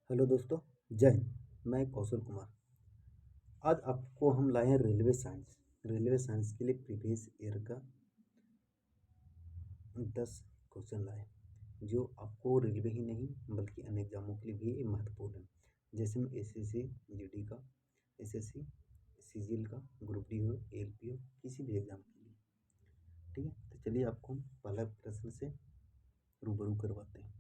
Hello दोस्तों, जय हिंद। मैं कौशल कुमार। आज आपको हम लाए हैं रेलवे साइंस के लिए प्रीवियस ईयर का 10 क्वेश्चन लाए हैं, जो आपको रेलवे ही नहीं बल्कि अन्य एग्जामों के लिए भी महत्वपूर्ण है। जैसे में एसएससी जीडी का, एसएससी सीजीएल का, ग्रुप डी हो, एलपी हो, किसी भी एग्जाम के लिए। ठीक है, तो चलिए आपको हम पहला प्रश्न से रूबरू करवाते हैं।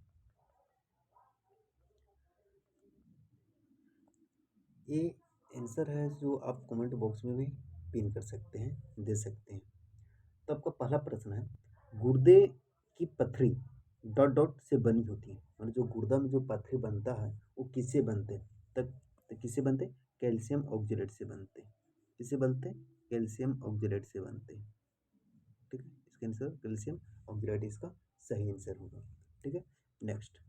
ये आंसर है जो आप कमेंट बॉक्स में भी पिन कर सकते हैं, दे सकते हैं। तो आपका पहला प्रश्न है, गुर्दे की पथरी डॉट डॉट से बनी होती है। मतलब जो गुर्दा में जो पथरी बनता है वो किससे बनते हैं? तब तो किससे बनते हैं? कैल्शियम ऑक्जेलेट से बनते हैं। किससे बनते हैं? कैल्शियम ऑक्जेलेट से बनते हैं। ठीक है, इसका आंसर कैल्शियम ऑक्जेलेट इसका सही आंसर होगा। ठीक है, नेक्स्ट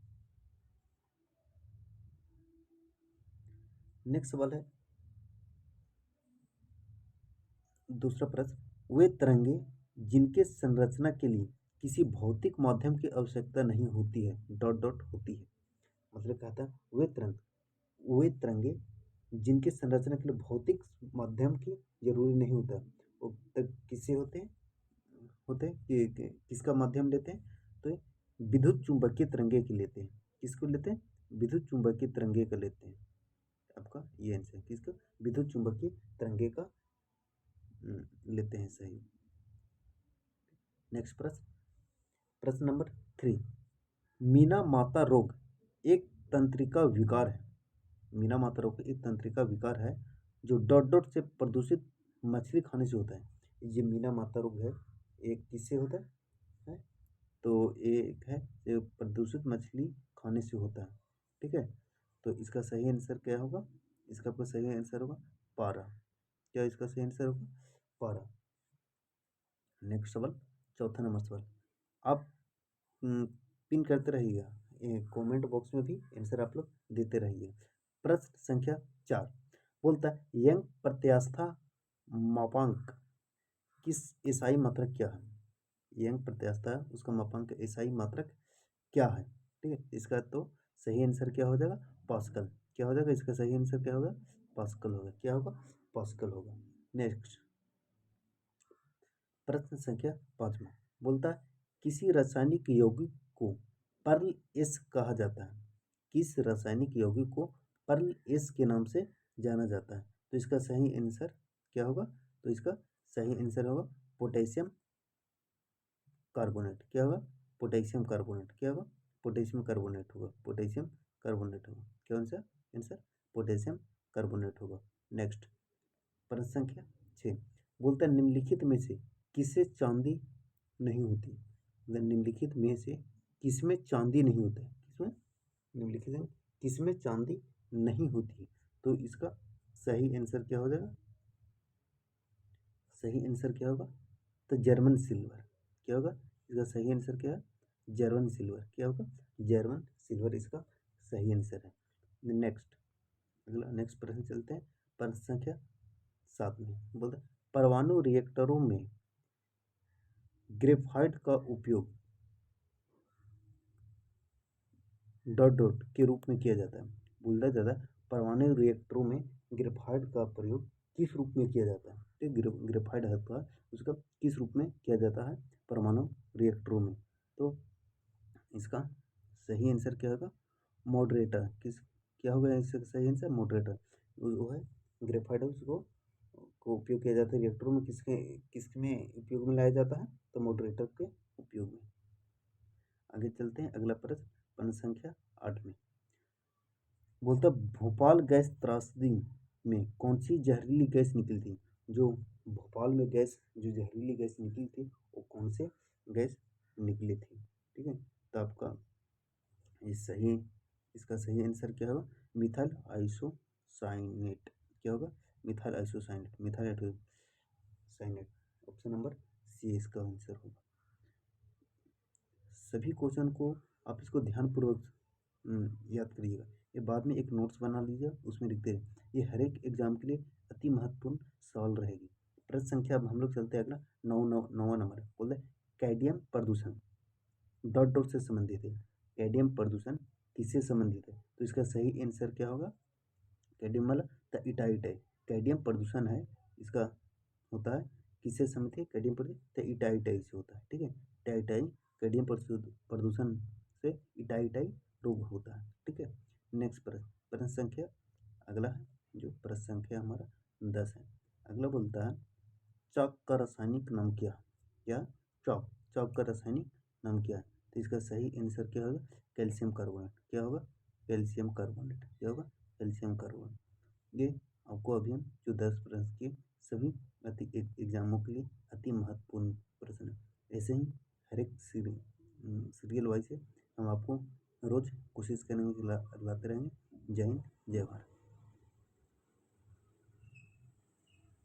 नेक्स्ट सवाल है, दूसरा प्रश्न, वे तरंगे जिनके संरचना के लिए किसी भौतिक माध्यम की आवश्यकता नहीं होती है डॉट डॉट होती है। मतलब कहता है वे तरंगे जिनके संरचना के लिए भौतिक माध्यम की जरूरी नहीं होता, वो तब किससे किसका माध्यम लेते हैं? तो ये विद्युत चुंबकीय तरंगे की लेते हैं। किसको लेते हैं? विद्युत चुंबकीय तरंगे का लेते हैं। आपका ये आंसर है, किसका? विद्युत चुंबकीय तरंगे का लेते हैं, सही। नेक्स्ट प्रश्न, प्रश्न नंबर 3, मीना माता रोग एक तंत्रिका विकार है। मीना माता रोग एक तंत्रिका विकार है जो डॉट डॉट से प्रदूषित मछली खाने से होता है। ये मीना माता रोग है, एक किससे होता है? तो एक है, ये प्रदूषित मछली खाने से होता है। ठीक है, तो इसका सही आंसर क्या होगा? इसका आपका सही आंसर होगा पारा। क्या इसका सही आंसर होगा? पारा। नेक्स्ट सवाल, चौथा नंबर सवाल, आप पिन करते रहिएगा, कमेंट बॉक्स में भी आंसर आप लोग देते रहिए। प्रश्न संख्या 4 बोलता है, यंग प्रत्यास्था मापांक किस एसआई मात्रक क्या है? यंग प्रत्यास्था उसका मापांक एसआई मात्रक क्या है? ठीक है, इसका तो सही आंसर क्या हो जाएगा? पास्कल। क्या हो जाएगा? इसका सही आंसर क्या होगा? पास्कल होगा। क्या होगा? पास्कल होगा। नेक्स्ट प्रश्न संख्या 5वां बोलता है, किसी रासायनिक यौगिक को पर्ल एस कहा जाता है। किस रासायनिक यौगिक को पर्ल एस के नाम से जाना जाता है? तो इसका सही आंसर क्या होगा? तो इसका सही आंसर होगा पोटेशियम कार्बोनेट। क्या होगा? Potassium carbonate. क्या होगा? पोटेशियम कार्बोनेट होगा। पोटेशियम कार्बोनेट होगा। क्या आंसर? आंसर पोटेशियम कार्बोनेट होगा। नेक्स्ट प्रश्न संख्या 6 बोलता है, निम्नलिखित में से किससे चांदी नहीं होती? निम्नलिखित में से किसमें चांदी नहीं होता है? किसमें? निम्नलिखित में किसमें चांदी नहीं होती? तो इसका सही आंसर क्या हो जाएगा? सही आंसर क्या होगा? तो जर्मन सिल्वर। क्या होगा? इसका सही आंसर क्या है? German silver. क्या होगा? जर्मन सिल्वर इसका सही आंसर है। नेक्स्ट अगला नेक्स्ट प्रश्न चलते हैं, प्रश्न संख्या 7 में बोलते हैं, परमाणु रिएक्टरों में ग्रेफाइट का उपयोग डॉट डॉट के रूप में किया जाता है। बोला जाता है, परमाणु रिएक्टरों में ग्रेफाइट का प्रयोग किस रूप में किया जाता है? ठीक, ग्रेफाइट है तो उसका किस रूप में किया जाता है परमाणु रिएक्टरों में? तो इसका सही आंसर क्या होगा? मॉडरेटर। किस क्या होगा इसका सही आंसर? मॉडरेटर। वो है ग्रेफाइट, है उसको को उपयोग किया जाता है रिएक्टरों में। किसके किसमें उपयोग में लाया जाता है? तो मॉडरेटर के उपयोग में। आगे चलते हैं, अगला प्रश्न प्रश्न संख्या 8 में बोलता, भोपाल गैस त्रासदी में कौन सी जहरीली गैस निकली थी? जो भोपाल में गैस जो जहरीली गैस निकली थी वो कौन से गैस निकली थी? ठीक है, तो आपका इस सही इसका सही आंसर क्या होगा? Methyl isocyanate. क्या होगा? Methyl isocyanate. Methyl isocyanate. Option number C इसका आंसर होगा। सभी क्वेश्चन को आप इसको ध्यानपूर्वक याद करिएगा। ये बाद में एक नोट्स बना लीजिए, उसमें लिखते रहिए। ये हर एक एग्जाम के लिए अति महत्वपूर्ण सवाल रहेगी। प्रश्न संख्या अब हम लोग चलते हैं अगला नौवा नंबर बोलते हैं, कैडियम प्रदूषण डॉट डॉट से संबंधित है। कैडियम प्रदूषण किससे संबंधित है? तो इसका सही आंसर क्या होगा? कैडमियम वाला द इटाइटाई। कैडमियम प्रदूषण है, इसका होता है किससे संबंधित है? कैडमियम प्रदूषण द इटाइटाई से होता है। ठीक है, इटाइटाई कैडमियम प्रदूषण से इटाइटाई रोग होता है। ठीक है, नेक्स्ट प्रश्न संख्या अगला है, जो प्रश्न संख्या हमारा 10 है। अगला बोलता है चॉक का रासायनिक नाम क्या? क्या? चॉक का रासायनिक नाम क्या है? तो इसका सही आंसर क्या होगा? Calcium carbonate. क्या होगा? Calcium carbonate. क्या होगा? Calcium carbonate. ये आपको अभी हम जो 10 प्रश्न के सभी एग्जामों के लिए अति महत्वपूर्ण प्रश्न है। ऐसे ही हर एक सीरियल वाइज है, हम आपको रोज कोशिश करेंगे कि लाते रहेंगे। जय हिंद, जय भारत।